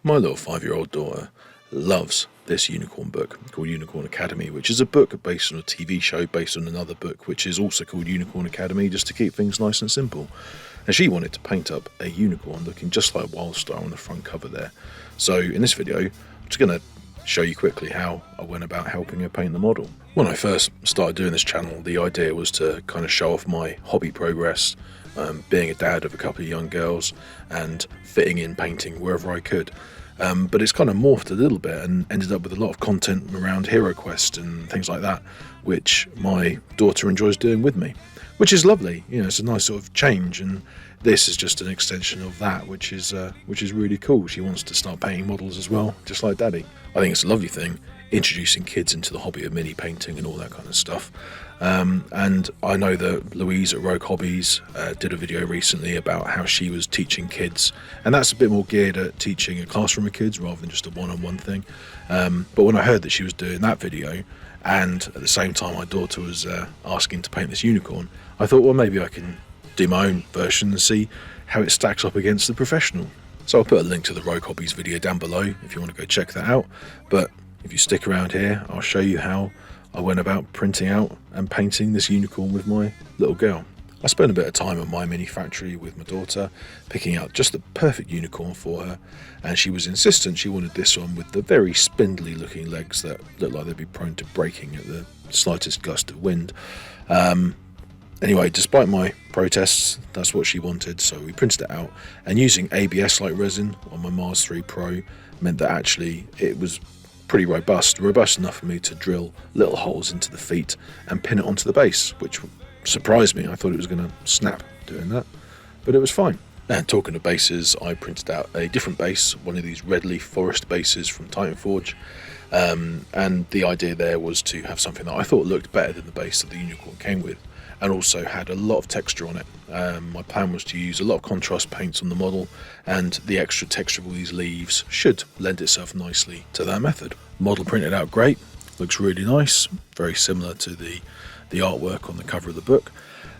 My little 5-year-old daughter loves this unicorn book called Unicorn Academy, which is a book based on a TV show based on another book which is also called Unicorn Academy, just to keep things nice and simple. And she wanted to paint up a unicorn looking just like Wildstar on the front cover there. So in this video, I'm just going to show you quickly how I went about helping her paint the model. When I first started doing this channel, the idea was to kind of show off my hobby progress, being a dad of a couple of young girls and fitting in painting wherever I could. But it's kind of morphed a little bit and ended up with a lot of content around Heroquest and things like that, which my daughter enjoys doing with me, which is lovely. You know, it's a nice sort of change, and this is just an extension of that, which is really cool. She wants to start painting models as well, just like Daddy. I think it's a lovely thing, introducing kids into the hobby of mini painting and all that kind of stuff. And I know that Louise at Rogue Hobbies did a video recently about how she was teaching kids, and that's a bit more geared at teaching a classroom of kids rather than just a one-on-one thing. But when I heard that she was doing that video, and at the same time my daughter was asking to paint this unicorn, I thought, well, maybe I can do my own version and see how it stacks up against the professional. So I'll put a link to the Rogue Hobbies video down below if you want to go check that out. But if you stick around here, I'll show you how I went about printing out and painting this unicorn with my little girl. I spent a bit of time at my mini factory with my daughter, picking out just the perfect unicorn for her, and she was insistent she wanted this one with the very spindly looking legs that look like they'd be prone to breaking at the slightest gust of wind. Anyway, despite my protests, that's what she wanted, so we printed it out, and using ABS-like resin on my Mars 3 Pro meant that actually it was pretty robust enough for me to drill little holes into the feet and pin it onto the base, which surprised me. I thought it was going to snap doing that, but it was fine. And talking of bases, I printed out a different base, one of these Redleaf forest bases from Titan Forge, and the idea there was to have something that I thought looked better than the base that the unicorn came with, and also had a lot of texture on it. My plan was to use a lot of contrast paints on the model, and the extra texture of all these leaves should lend itself nicely to that method. Model printed out great, looks really nice, very similar to the artwork on the cover of the book.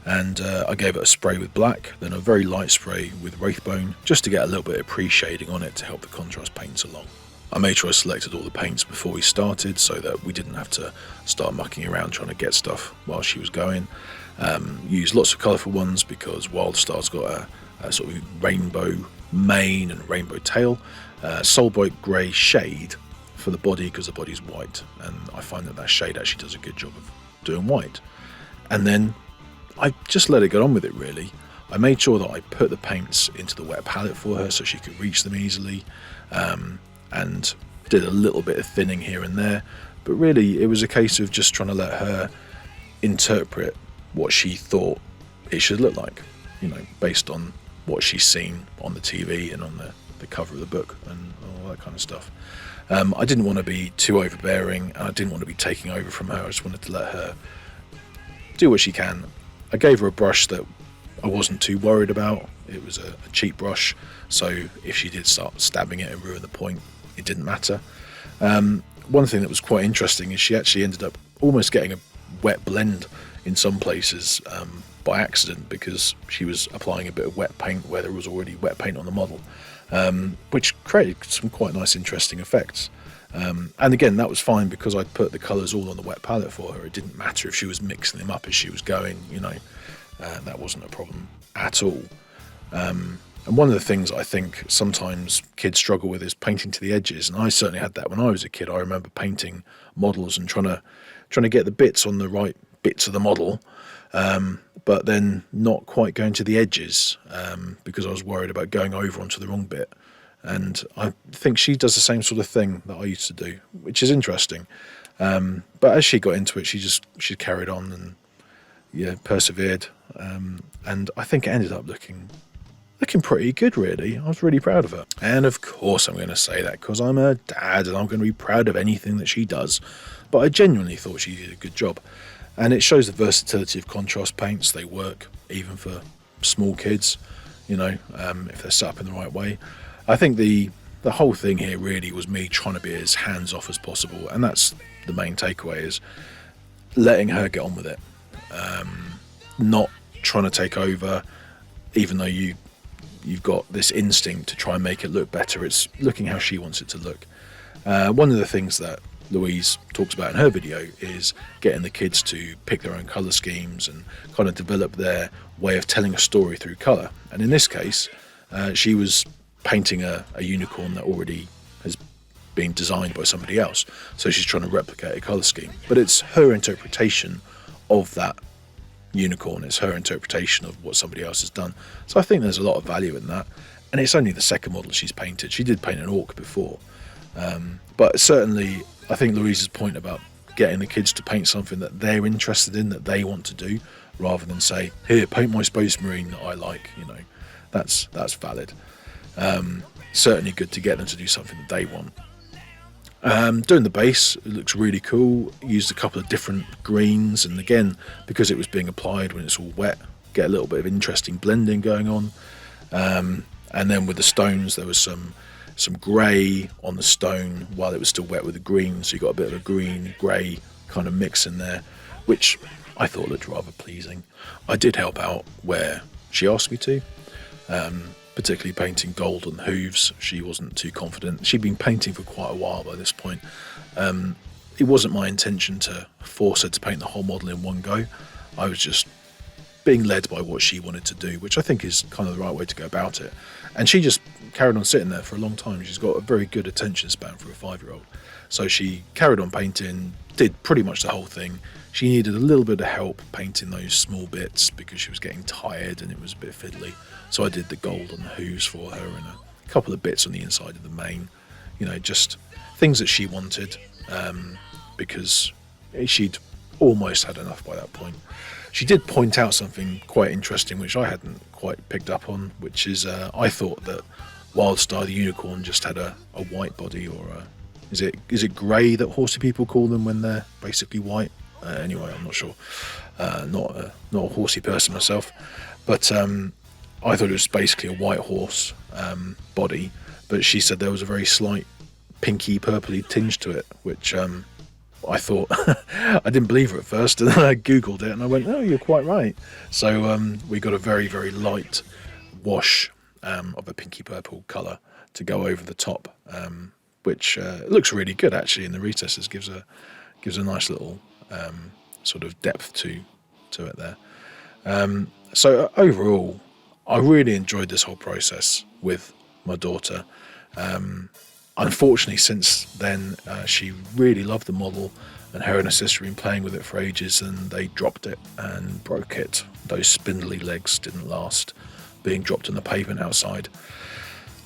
And I gave it a spray with black, then a very light spray with Wraithbone, just to get a little bit of pre-shading on it to help the contrast paints along. I made sure I selected all the paints before we started so that we didn't have to start mucking around trying to get stuff while she was going. Used lots of colourful ones because Wildstar's got a sort of rainbow mane and rainbow tail. Soulbright grey shade for the body because the body's white, and I find that shade actually does a good job of doing white. And then I just let her get on with it, really. I made sure that I put the paints into the wet palette for her so she could reach them easily, and did a little bit of thinning here and there, but really it was a case of just trying to let her interpret what she thought it should look like, you know, based on what she's seen on the TV and on the cover of the book and all that kind of stuff. I didn't want to be too overbearing, and I didn't want to be taking over from her. I just wanted to let her do what she can. I gave her a brush that I wasn't too worried about. It was a cheap brush, so if she did start stabbing it and ruin the point, it didn't matter. One thing that was quite interesting is she actually ended up almost getting a wet blend in some places by accident, because she was applying a bit of wet paint where there was already wet paint on the model, which created some quite nice interesting effects. And again, that was fine because I'd put the colours all on the wet palette for her. It didn't matter if she was mixing them up as she was going, you know, that wasn't a problem at all. And one of the things I think sometimes kids struggle with is painting to the edges, and I certainly had that when I was a kid. I remember painting models and trying to get the bits on the right bits of the model, but then not quite going to the edges because I was worried about going over onto the wrong bit. And I think she does the same sort of thing that I used to do, which is interesting. But as she got into it, she carried on and persevered, and I think it ended up looking pretty good, really. I was really proud of her. And of course I'm going to say that because I'm her dad and I'm going to be proud of anything that she does, but I genuinely thought she did a good job. And it shows the versatility of contrast paints. They work even for small kids, you know, if they're set up in the right way. I think the whole thing here really was me trying to be as hands-off as possible, and that's the main takeaway, is letting her get on with it, not trying to take over, even though you you've got this instinct to try and make it look better. It's looking how she wants it to look. One of the things that Louise talks about in her video is getting the kids to pick their own colour schemes and kind of develop their way of telling a story through colour. And in this case, she was painting a unicorn that already has been designed by somebody else. So she's trying to replicate a colour scheme. But it's her interpretation of that unicorn. It's her interpretation of what somebody else has done. So I think there's a lot of value in that. And it's only the second model she's painted. She did paint an orc before. But certainly, I think Louise's point about getting the kids to paint something that they're interested in, that they want to do, rather than say, here, paint my space marine that I like, that's valid. Certainly good to get them to do something that they want. Doing the base, it looks really cool. Used a couple of different greens, and again, because it was being applied when it's all wet, get a little bit of interesting blending going on. And then with the stones, there was some grey on the stone while it was still wet with the green, so you got a bit of a green-grey kind of mix in there, which I thought looked rather pleasing. I did help out where she asked me to, particularly painting gold on the hooves. She wasn't too confident. She'd been painting for quite a while by this point. It wasn't my intention to force her to paint the whole model in one go. I was just being led by what she wanted to do, which I think is kind of the right way to go about it. And she just carried on sitting there for a long time. She's got a very good attention span for a 5-year-old. So she carried on painting, did pretty much the whole thing. She needed a little bit of help painting those small bits because she was getting tired and it was a bit fiddly. So I did the gold on the hooves for her and a couple of bits on the inside of the mane. Just things that she wanted, because she'd almost had enough by that point. She did point out something quite interesting, which I hadn't quite picked up on, which is I thought that Wildstar, the unicorn, just had a white body, or is it grey that horsey people call them when they're basically white? Anyway, I'm not sure. Not a horsey person myself, but I thought it was basically a white horse body. But she said there was a very slight pinky purpley tinge to it, which I thought I didn't believe her at first, and then I googled it and I went, oh, you're quite right. So we got a very, very light wash of a pinky purple colour to go over the top, which looks really good actually in the recesses. Gives a nice little sort of depth to it there. So overall, I really enjoyed this whole process with my daughter. Unfortunately, since then, she really loved the model, and her and her sister have been playing with it for ages, and they dropped it and broke it. Those spindly legs didn't last, being dropped on the pavement outside,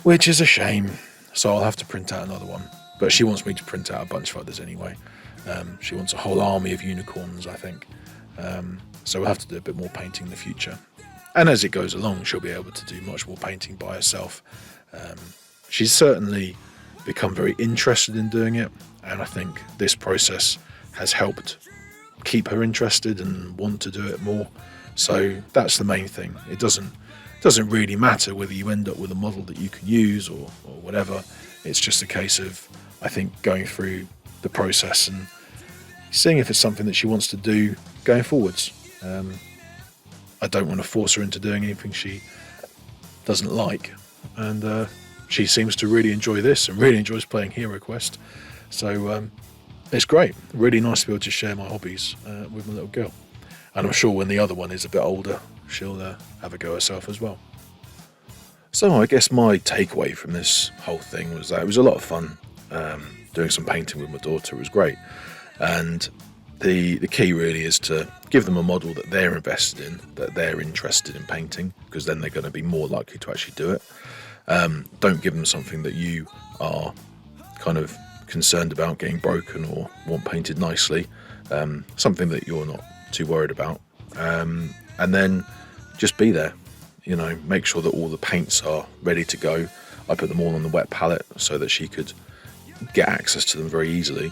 which is a shame. So I'll have to print out another one. But she wants me to print out a bunch of others anyway. She wants a whole army of unicorns, I think. So we'll have to do a bit more painting in the future. And as it goes along, she'll be able to do much more painting by herself. She's certainly become very interested in doing it, and I think this process has helped keep her interested and want to do it more. So that's the main thing. It doesn't really matter whether you end up with a model that you can use or whatever. It's just a case of, I think, going through the process and seeing if it's something that she wants to do going forwards. I don't want to force her into doing anything she doesn't like, and she seems to really enjoy this and really enjoys playing Heroquest. So it's great. Really nice to be able to share my hobbies with my little girl. And I'm sure when the other one is a bit older, she'll have a go herself as well. So I guess my takeaway from this whole thing was that it was a lot of fun doing some painting with my daughter. It was great. And the key really is to give them a model that they're invested in, that they're interested in painting, because then they're going to be more likely to actually do it. Don't give them something that you are kind of concerned about getting broken or want painted nicely, something that you're not too worried about, and then just be there. Make sure that all the paints are ready to go. I put them all on the wet palette so that she could get access to them very easily,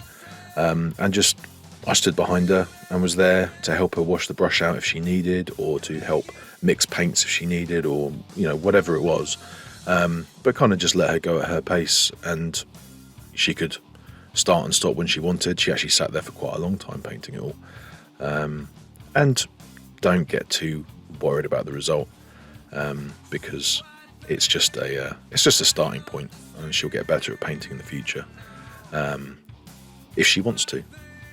and I stood behind her and was there to help her wash the brush out if she needed, or to help mix paints if she needed, or whatever it was. But kind of just let her go at her pace, and she could start and stop when she wanted. She actually sat there for quite a long time painting it all. And don't get too worried about the result, because it's just a starting point, and she'll get better at painting in the future, if she wants to,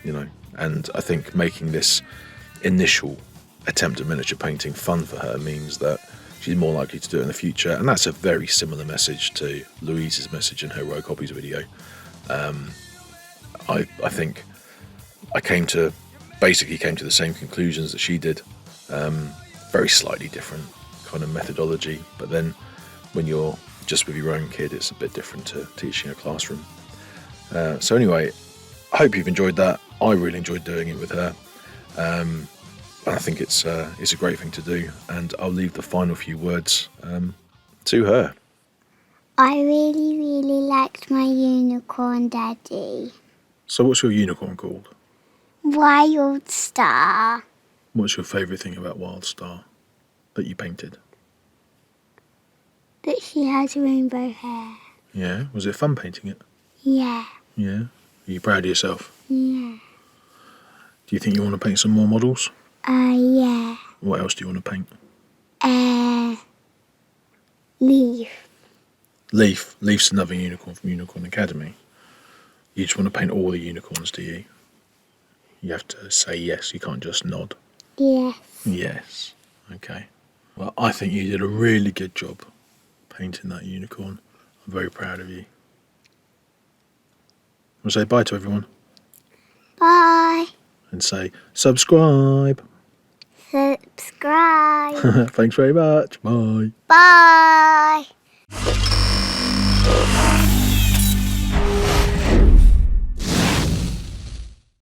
you know. And I think making this initial attempt at miniature painting fun for her means that she's more likely to do it in the future, and that's a very similar message to Louise's message in her Rogue Hobbies video. I think I came to the same conclusions that she did, very slightly different kind of methodology, but then when you're just with your own kid, it's a bit different to teaching a classroom. So anyway, I hope you've enjoyed that. I really enjoyed doing it with her. I think it's a great thing to do, and I'll leave the final few words to her. I really, really liked my unicorn, Daddy. So what's your unicorn called? Wildstar. What's your favourite thing about Wildstar that you painted? That she has rainbow hair. Yeah? Was it fun painting it? Yeah. Yeah? Are you proud of yourself? Yeah. Do you think you want to paint some more models? Yeah. What else do you want to paint? Leaf. Leaf's another unicorn from Unicorn Academy. You just want to paint all the unicorns, do you? You have to say yes, you can't just nod. Yes. Yes. Okay. Well, I think you did a really good job painting that unicorn. I'm very proud of you. We'll say bye to everyone. Bye. And say subscribe. Subscribe. Thanks very much. Bye. Bye.